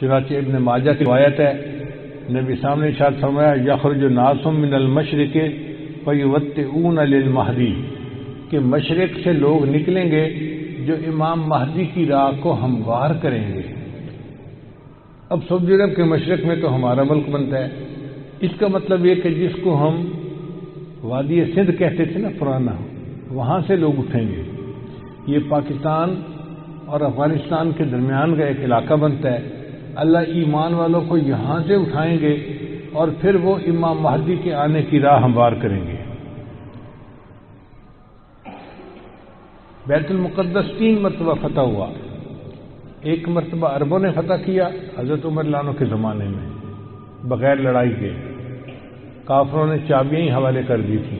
چنانچہ ابن ماجہ کی روایت ہے، نبی صاحب نے ارشاد فرمایا یخرج ناس من المشرق فیوطئون للمہدی، کہ مشرق سے لوگ نکلیں گے جو امام مہدی کی راہ کو ہموار کریں گے۔ اب سعودی عرب کے مشرق میں تو ہمارا ملک بنتا ہے، اس کا مطلب یہ کہ جس کو ہم وادی سندھ کہتے تھے نا پرانا، وہاں سے لوگ اٹھیں گے۔ یہ پاکستان اور افغانستان کے درمیان کا ایک علاقہ بنتا ہے، اللہ ایمان والوں کو یہاں سے اٹھائیں گے اور پھر وہ امام مہدی کے آنے کی راہ ہموار کریں گے۔ بیت المقدس 3 مرتبہ فتح ہوا، ایک مرتبہ عربوں نے فتح کیا حضرت عمر لانو کے زمانے میں بغیر لڑائی کے، کافروں نے چابیاں ہی حوالے کر دی تھی۔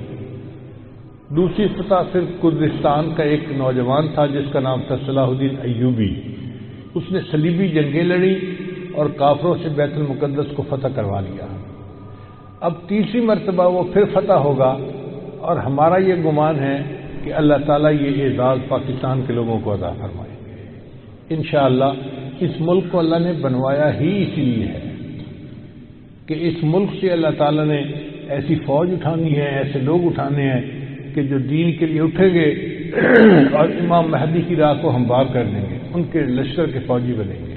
دوسری فتح پھر کردستان کا ایک نوجوان تھا جس کا نام تھا صلاح الدین ایوبی، اس نے صلیبی جنگیں لڑی اور کافروں سے بیت المقدس کو فتح کروا لیا۔ اب تیسری مرتبہ وہ پھر فتح ہوگا، اور ہمارا یہ گمان ہے کہ اللہ تعالیٰ یہ اعزاز پاکستان کے لوگوں کو عطا فرمائے انشاءاللہ۔ اس ملک کو اللہ نے بنوایا ہی اسی لیے ہے کہ اس ملک سے اللہ تعالیٰ نے ایسی فوج اٹھانی ہے، ایسے لوگ اٹھانے ہیں کہ جو دین کے لیے اٹھیں گے اور امام مہدی کی راہ کو ہموار کر دیں گے، ان کے لشکر کے فوجی بنیں گے۔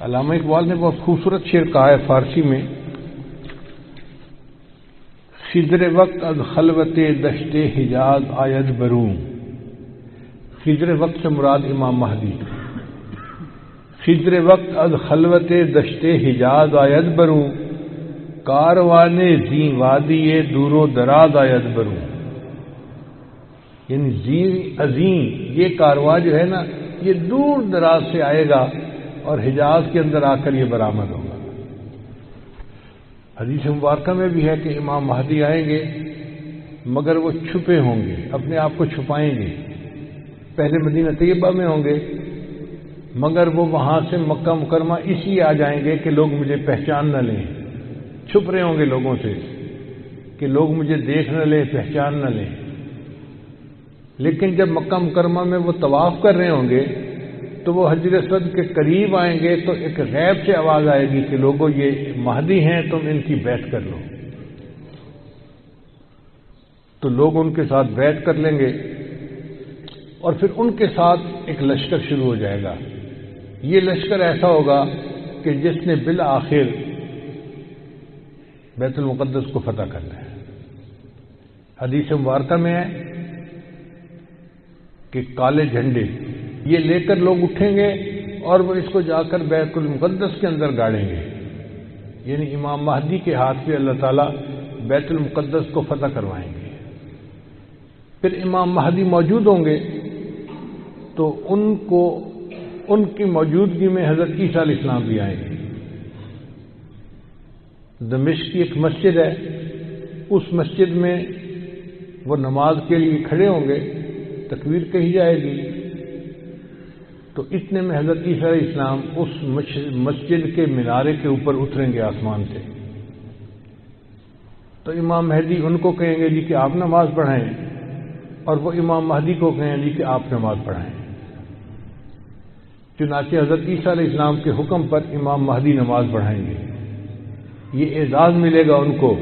علامہ اقبال نے بہت خوبصورت شعر کہا ہے فارسی میں، خضر وقت از خلوت دشت حجاز آید بروں۔ خضر وقت سے مراد امام مہدی۔ خضر وقت از خلوت دشت حجاز آید بروں، کاروان زی وادی دور و دراز آید بروں۔ یعنی زی عظیم یہ کارواں جو ہے نا یہ دور دراز سے آئے گا اور حجاز کے اندر آ کر یہ برآمد ہوگا۔ حدیث مبارکہ میں بھی ہے کہ امام مہدی آئیں گے مگر وہ چھپے ہوں گے، اپنے آپ کو چھپائیں گے۔ پہلے مدینہ طیبہ میں ہوں گے مگر وہ وہاں سے مکہ مکرمہ اس لیے آ جائیں گے کہ لوگ مجھے پہچان نہ لیں، چھپ رہے ہوں گے لوگوں سے کہ لوگ مجھے دیکھ نہ لیں، پہچان نہ لیں۔ لیکن جب مکہ مکرمہ میں وہ طواف کر رہے ہوں گے تو وہ حجر اسود کے قریب آئیں گے تو ایک غیب سے آواز آئے گی کہ لوگوں یہ مہدی ہیں، تم ان کی بیعت کر لو۔ تو لوگ ان کے ساتھ بیعت کر لیں گے اور پھر ان کے ساتھ ایک لشکر شروع ہو جائے گا۔ یہ لشکر ایسا ہوگا کہ جس نے بالآخر بیت المقدس کو فتح کرنا ہے۔ حدیث مبارکہ میں ہے کہ کالے جھنڈے یہ لے کر لوگ اٹھیں گے اور وہ اس کو جا کر بیت المقدس کے اندر گاڑیں گے، یعنی امام مہدی کے ہاتھ پہ اللہ تعالیٰ بیت المقدس کو فتح کروائیں گے۔ پھر امام مہدی موجود ہوں گے تو ان کی موجودگی میں حضرت عیسیٰ علیہ السلام بھی آئیں گے۔ دمشق کی ایک مسجد ہے، اس مسجد میں وہ نماز کے لیے کھڑے ہوں گے، تکبیر کہی جائے گی تو اتنے میں حضرت عیسیٰ علیہ السلام اس مسجد کے مینارے کے اوپر اتریں گے آسمان سے۔ تو امام مہدی ان کو کہیں گے جی کہ آپ نماز پڑھائیں، اور وہ امام مہدی کو کہیں جی کہ آپ نماز پڑھائیں۔ چنانچہ حضرت عیسیٰ علیہ السلام کے حکم پر امام مہدی نماز پڑھائیں گے۔ یہ اعزاز ملے گا ان کو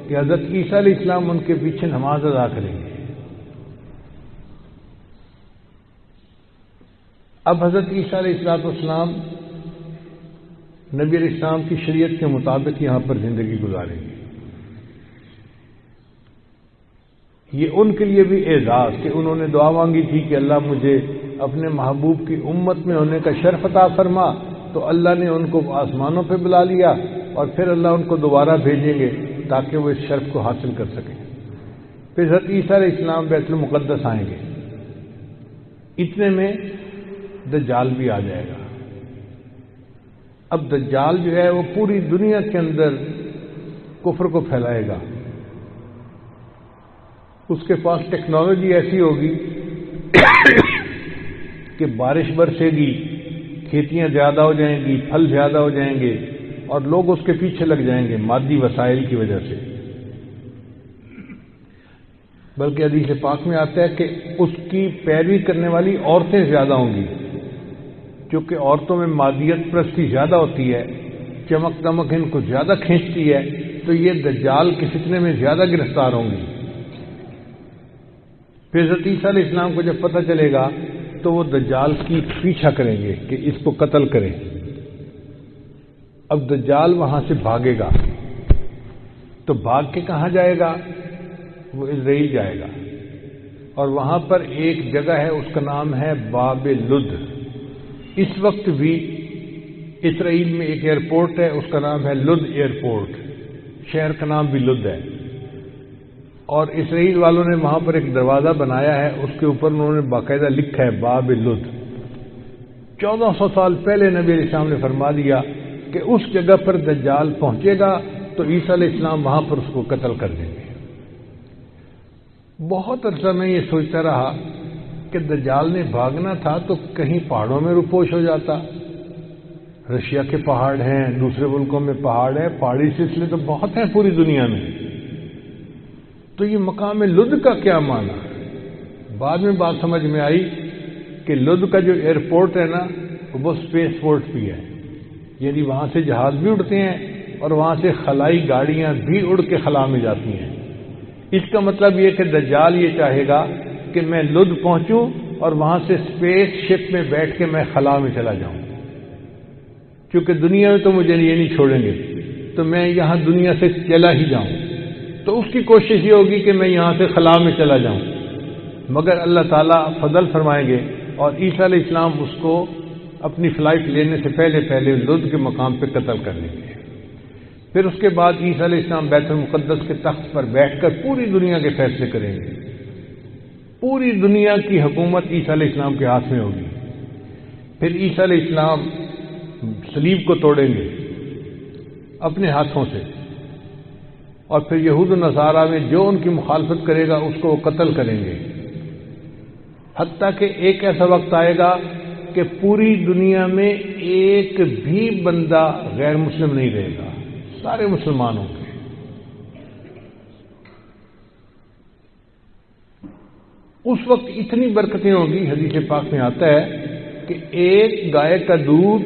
کہ حضرت عیسیٰ علیہ السلام ان کے پیچھے نماز ادا کریں گے۔ اب حضرت عیسیٰ علیہ السلام نبی علیہ السلام کی شریعت کے مطابق یہاں پر زندگی گزاریں گے۔ یہ ان کے لیے بھی اعزاز کہ انہوں نے دعا مانگی تھی کہ اللہ مجھے اپنے محبوب کی امت میں ہونے کا شرف عطا فرما، تو اللہ نے ان کو آسمانوں پہ بلا لیا اور پھر اللہ ان کو دوبارہ بھیجیں گے تاکہ وہ اس شرف کو حاصل کر سکیں۔ پھر حضرت عیسیٰ علیہ السلام بیت المقدس آئیں گے۔ اتنے میں دجال بھی آ جائے گا۔ اب دجال جو ہے وہ پوری دنیا کے اندر کفر کو پھیلائے گا۔ اس کے پاس ٹیکنالوجی ایسی ہوگی کہ بارش برسے گی، کھیتیاں زیادہ ہو جائیں گی، پھل زیادہ ہو جائیں گے اور لوگ اس کے پیچھے لگ جائیں گے مادی وسائل کی وجہ سے۔ بلکہ حدیث پاک میں آتا ہے کہ اس کی پیروی کرنے والی عورتیں زیادہ ہوں گی، کیونکہ عورتوں میں مادیت پرستی زیادہ ہوتی ہے، چمک دمک ان کو زیادہ کھینچتی ہے، تو یہ دجال کے فتنے میں زیادہ گرفتار ہوں گی۔ پھر حضرت عیسیٰ علیہ السلام کو جب پتہ چلے گا تو وہ دجال کی پیچھا کریں گے کہ اس کو قتل کریں۔ اب دجال وہاں سے بھاگے گا، تو بھاگ کے کہاں جائے گا؟ وہ اسرائیل جائے گا، اور وہاں پر ایک جگہ ہے، اس کا نام ہے باب لد۔ اس وقت بھی اسرائیل میں ایک ایئرپورٹ ہے، اس کا نام ہے لد ایئرپورٹ، شہر کا نام بھی لد ہے، اور اسرائیل والوں نے وہاں پر ایک دروازہ بنایا ہے، اس کے اوپر انہوں نے باقاعدہ لکھا ہے باب لد۔ 1400 سال پہلے نبی علیہ السلام نے فرما دیا کہ اس جگہ پر دجال پہنچے گا تو عیسیٰ علیہ السلام وہاں پر اس کو قتل کر دیں گے۔ بہت عرصہ میں یہ سوچتا رہا کہ دجال نے بھاگنا تھا تو کہیں پہاڑوں میں روپوش ہو جاتا، رشیا کے پہاڑ ہیں، دوسرے ملکوں میں پہاڑ ہیں، پہاڑی سلسلے تو بہت ہیں پوری دنیا میں، تو یہ مقام لد کا کیا معنی؟ بعد میں بات سمجھ میں آئی کہ لد کا جو ایئرپورٹ ہے نا وہ اسپیس پورٹ بھی ہے، یعنی وہاں سے جہاز بھی اڑتے ہیں اور وہاں سے خلائی گاڑیاں بھی اڑ کے خلا میں جاتی ہیں۔ اس کا مطلب یہ کہ دجال یہ چاہے گا کہ میں لد پہنچوں اور وہاں سے اسپیس شپ میں بیٹھ کے میں خلا میں چلا جاؤں، کیونکہ دنیا میں تو مجھے یہ نہیں چھوڑیں گے، تو میں یہاں دنیا سے چلا ہی جاؤں، تو اس کی کوشش یہ ہوگی کہ میں یہاں سے خلا میں چلا جاؤں، مگر اللہ تعالیٰ فضل فرمائیں گے اور عیسیٰ علیہ السلام اس کو اپنی فلائٹ لینے سے پہلے پہلے لد کے مقام پہ قتل کر لیں گے۔ پھر اس کے بعد عیسیٰ علیہ السلام بیت المقدس کے تخت پر بیٹھ کر پوری دنیا کے فیصلے کریں گے، پوری دنیا کی حکومت عیسیٰ علیہ السلام کے ہاتھ میں ہوگی۔ پھر عیسیٰ علیہ السلام صلیب کو توڑیں گے اپنے ہاتھوں سے، اور پھر یہود و نصارہ میں جو ان کی مخالفت کرے گا اس کو وہ قتل کریں گے، حتیٰ کہ ایک ایسا وقت آئے گا کہ پوری دنیا میں ایک بھی بندہ غیر مسلم نہیں رہے گا، سارے مسلمان ہوں گے۔ اس وقت اتنی برکتیں ہوں گی، حدیث پاک میں آتا ہے کہ ایک گائے کا دودھ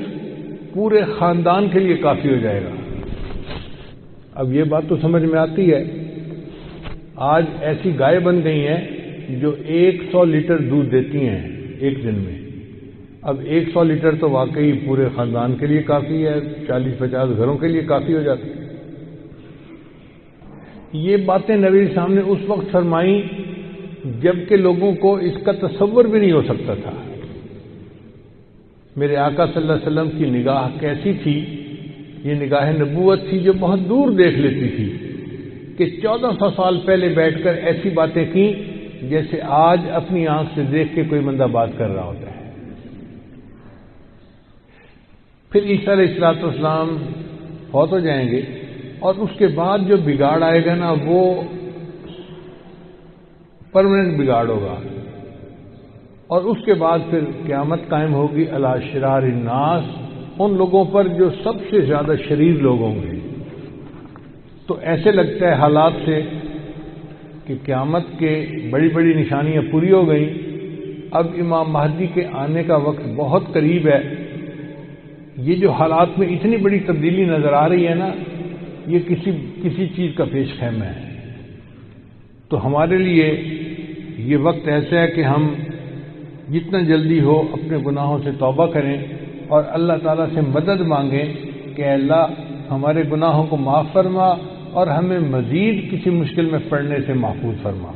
پورے خاندان کے لیے کافی ہو جائے گا۔ اب یہ بات تو سمجھ میں آتی ہے، آج ایسی گائے بن گئی ہیں جو 100 لیٹر دودھ دیتی ہیں ایک دن میں۔ اب 100 لیٹر تو واقعی پورے خاندان کے لیے کافی ہے، 40-50 گھروں کے لیے کافی ہو جاتی ہے۔ یہ باتیں نبی صاحب نے اس وقت فرمائیں جبکہ لوگوں کو اس کا تصور بھی نہیں ہو سکتا تھا۔ میرے آقا صلی اللہ علیہ وسلم کی نگاہ کیسی تھی؟ یہ نگاہ نبوت تھی جو بہت دور دیکھ لیتی تھی، کہ 1400 سال پہلے بیٹھ کر ایسی باتیں کی جیسے آج اپنی آنکھ سے دیکھ کے کوئی بندہ بات کر رہا ہوتا ہے۔ پھر عیسیٰ علیہ السلام فوت ہو جائیں گے، اور اس کے بعد جو بگاڑ آئے گا نا وہ پرماننٹ بگاڑ ہوگا، اور اس کے بعد پھر قیامت قائم ہوگی علی شرار الناس، ان لوگوں پر جو سب سے زیادہ شریر لوگ ہوں گے۔ تو ایسے لگتا ہے حالات سے کہ قیامت کے بڑی بڑی نشانیاں پوری ہو گئیں، اب امام مہدی کے آنے کا وقت بہت قریب ہے۔ یہ جو حالات میں اتنی بڑی تبدیلی نظر آ رہی ہے نا، یہ کسی چیز کا پیش خیمہ ہے۔ تو ہمارے لیے یہ وقت ایسا ہے کہ ہم جتنا جلدی ہو اپنے گناہوں سے توبہ کریں اور اللہ تعالیٰ سے مدد مانگیں کہ اے اللہ ہمارے گناہوں کو معاف فرما اور ہمیں مزید کسی مشکل میں پڑنے سے محفوظ فرما۔